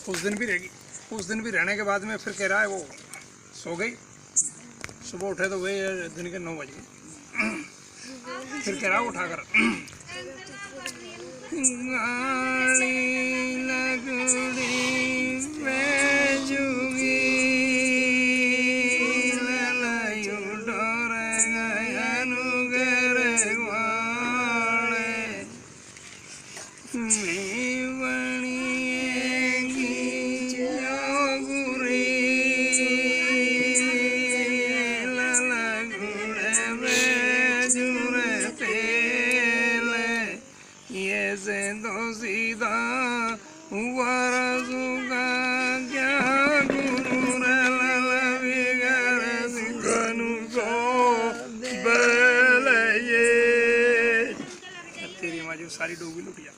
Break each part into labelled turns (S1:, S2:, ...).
S1: कुछ दिन भी रहेगी। कुछ दिन भी रहने के बाद में फिर कह रहा है वो सो गई। सुबह उठे तो वही दिन के 9 बज गए। फिर कह रहा उठाकर सारी डोगी लुट जा।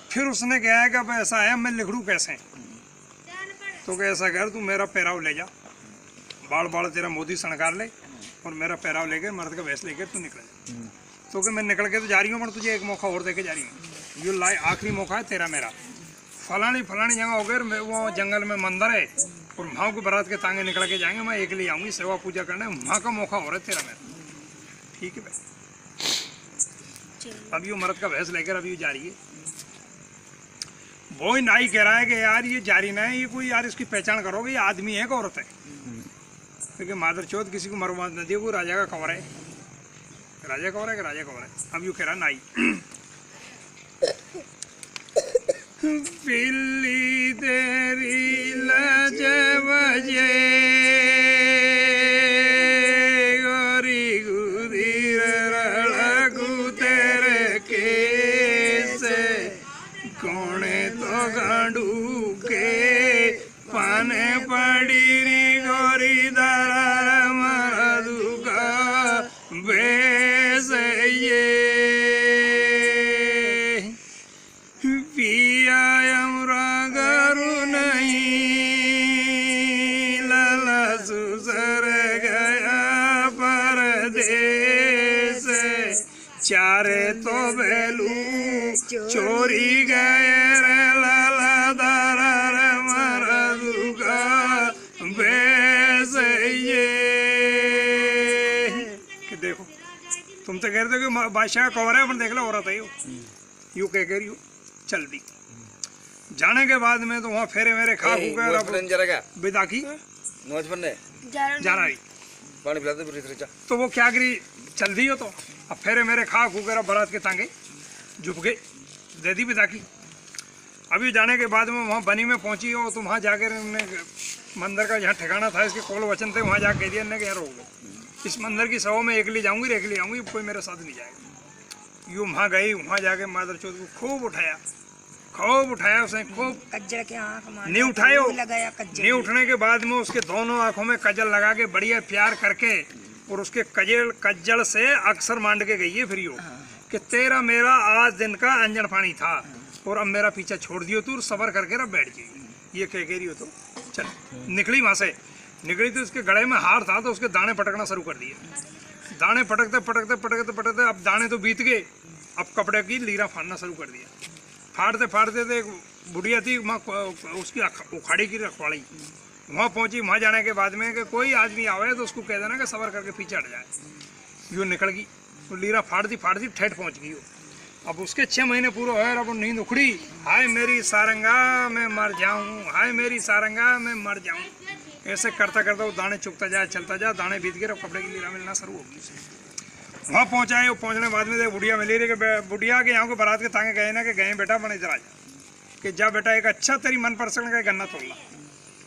S1: फिर उसने कहा है कि अब ऐसा है मैं लिखड़ू कैसे, तो ऐसा कर तू मेरा पैराव ले जा, बाल बाल तेरा मोदी सणकार ले और मेरा पैराव लेकर मर्द का भैंस लेकर तू निकल जा। तो कि मैं निकल के तो जा रही हूँ, पर तुझे एक मौका और देके जा रही हूँ, ये आखिरी मौका है तेरा मेरा। फलानी जगह हो गए वो जंगल में मंदिर है और वहाँ को बारात के तांगे निकल के जाएंगे, मैं एक ले आऊँगी सेवा पूजा करने, वहाँ का मौका हो रहा है तेरा मेरा। ठीक है भाई। अब ये मर्द का भैंस लेकर अभी जा रही है। वो नाई कह रहा है कि यार ये जारी ना है, ये कोई यार इसकी पहचान करोगे, ये आदमी है कि औरत है, क्योंकि मादर चौथ किसी को मरवा न दिए, वो राजा का कवर है, राजा कवर है कि राजा कवर है। अब यू कह रहा नाई पिल्ली तेरी लज बजे गांडू के पाने पड़ी री गोरी दरार मरदू का बेस ये पिया हमरा गरु नहीं लाला सुसर गया परदेस, चारे तो बेलू चोरी गए तुम तो कह रहे थे कि बादशाह कवर है, अपन देख लो औरत है यू कह रही हो। चल दी जाने के बाद में तो वहाँ फेरे मेरे खा विदा की जाना रही, तो वो क्या करी चल दी हो। तो अब फेरे मेरे खा खूकर बारात के तांगे झुक गए, दे दी विदा की। अभी जाने के बाद में वहाँ बनी में पहुंची हो, तो वहाँ जाकर मंदिर का जहाँ ठिकाना था इसके कौल वचन थे, वहाँ जाकर कह दिया ने यार हो गया इस मंदिर की सभा में एक ले जाऊंगी, एक ले आऊंगी, कोई मेरे साथ नहीं जाएगा। यूँ वहाँ गई, वहाँ जाके मादर चौथ को खूब उठाया उसने, खूब
S2: कज्जल के आँख
S1: नहीं उठाए, नहीं उठने के बाद में उसके दोनों आंखों में कजल लगा के बढ़िया प्यार करके और उसके कज्जल से अक्सर मांड के गई है फिर यो कि तेरा मेरा आज दिन का अंजन पानी था और अब मेरा पीछा छोड़ दियो तू, सबर करके अब बैठ जाइए, ये कह रही हो। तो चल निकली, वहां से निकली तो उसके गले में हार था, तो उसके दाने पटकना शुरू कर दिए। दाने पटकते अब दाने तो बीत गए, अब कपड़े की लीरा फाड़ना शुरू कर दिया। फाड़ते थे एक बुढ़िया थी उसकी उखाड़ी की रखवाड़ी, वहाँ पहुंची। वहाँ जाने के बाद में कि कोई आदमी आवे तो उसको कह देना कि सबर करके पीछे हट जाए। यो निकल गई, तो लीरा फाड़ती ठेठ पहुंच गई। अब उसके 6 महीने पूरे हुए, अब नींद उखड़ी, हाय मेरी सारंगा मैं मर जाऊं, हाय मेरी सारंगा मैं मर जाऊं। ऐसे करता वो दाने चुगता जाए, चलता जाए, दाने बीत गए, कपड़े की लीरा मिलना शुरू होगी। वहाँ पहुँचाए, वो पहुँचने बाद में बुढ़िया मिली रही कि बुढ़िया के यहाँ को बारात के तांगे गए ना कि गए बेटा बने इधर आ जा, कि जा बेटा एक अच्छा तेरी मन पसंद का गन्ना तोड़ ला।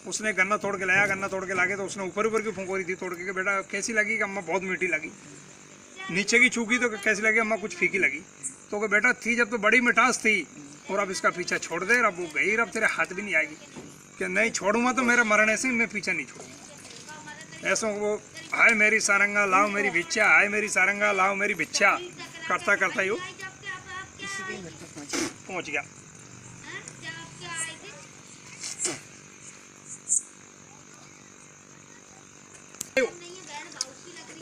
S1: उसने गन्ना तोड़ के लाया, गन्ना तोड़ के लाके तो उसने ऊपर की फुंकोरी थी तोड़ के, बेटा कैसी लगी? कि अम्मा बहुत मीठी लगी। नीचे की छूकी तो कैसी लगी? अम्मा कुछ फीकी लगी। तो बेटा थी जब तो बड़ी मिठास थी, और अब इसका पीछा छोड़ दे, अब वो गई, अब तेरे हाथ भी नहीं आएगी। कि नहीं छोड़ूंगा तो मेरे मरने से मैं पीछा नहीं छोड़ूंगा। ऐसा वो हाय मेरी सारंगा लाओ मेरी भिक्षा, हाय मेरी सारंगा लाओ मेरी भिक्षा करता ही वो पहुंच गया।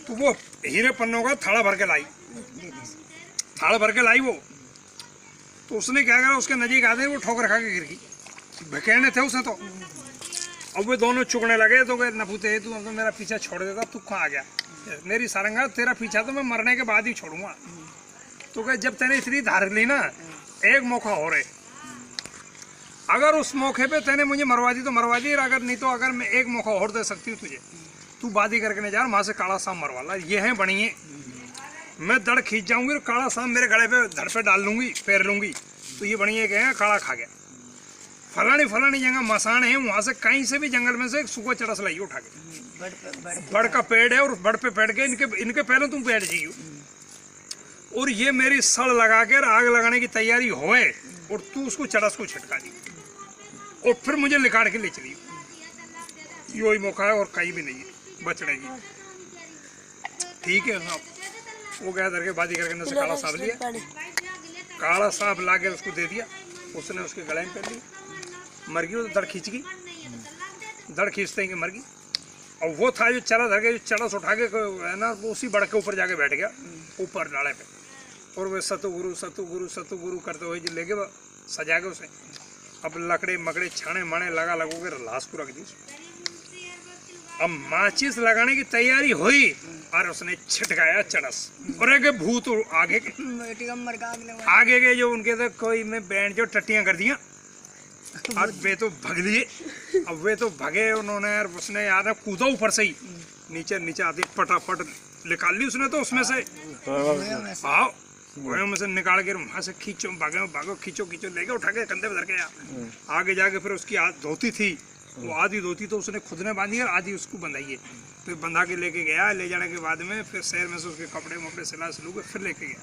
S1: तो वो हीरे पन्नों का थाला भर के लाई, वो तो उसने क्या करा, उसके नजीक आते वो ठोकर खा के गिर गई। भकेने थे उसे तो। अब वे दोनों चुगने लगे तो कहे नपुते तू तो मेरा पीछा छोड़ देता, तू कहाँ आ गया? मेरी सारंगा तेरा पीछा तो मैं मरने के बाद ही छोड़ूंगा। तो कहे जब तेने इतनी धार ली ना, एक मौका हो रहे, अगर उस मौके पे तेने मुझे मरवा दी तो मरवा दी, अगर नहीं तो अगर मैं एक मौका और दे सकती हूँ तुझे, तू बादी करके नहीं जा, वहां से काला सांप मरवा ला। ये है बनिए, मैं दड़ खींच जाऊंगी और काला सांप मेरे गले पे धड़ पे डाल लूंगी, फेर लूंगी, तो ये बनिए कहें काला खा गया। फलानी जगह मसान है, वहां से कहीं से भी जंगल में से एक सुखो चरस लाइए उठा के, बड़ का पेड़ है और बड़ पे बैठ के इनके पहले तुम बैठ जाइयो, और ये मेरी सड़ लगा कर आग लगाने की तैयारी होए और तू उसको चरस को छिटका दी और फिर मुझे लिखाड़ के ले चली। यो ही मौका है और कहीं भी नहीं है बचने की। ठीक है साहब, वो गया करके बादी करके से काला सांप लिया, काला सांप ला के उसको दे दिया, उसने उसके गले में पहन लिया, मर गई। वो दड़ खींच गई, दड़ खींचते ही मर गई। और वो था जो चरा धर के जो चरस उठा के है ना, वो उसी बड़ के ऊपर जाके बैठ गया, ऊपर डाले पे, और वे सतुगुरु सतुगुरु सतुगुरु करते हुए जो लेके सजा के उसे अब लकड़े मकड़े छाने माने लगा लगो के लाश को रख दी। अब माचिस लगाने की तैयारी हुई और उसने छिटकाया चरस, और एक भूत आगे के जो उनके तो कोई में बैंड जो टट्टियां कर दिया, और वे तो भग लिए। अब वे तो भगे उन्होंने, यार उसने यार कूदा ऊपर से ही नीचे आते फटाफट निकाल ली उसने तो उसमें से, हाँ में से निकाल के वहां से खींचो भागो खींचो लेके उठा के कंधे पे धर के आगे जाके फिर उसकी धोती थी, वो आधी धोती तो उसने खुद ने बांधी है, आधी उसको बंधाई है, फिर बंधा के लेके गया। ले जाने के बाद में फिर शहर में से उसके कपड़े वपड़े सिला सिलू के फिर लेके गया।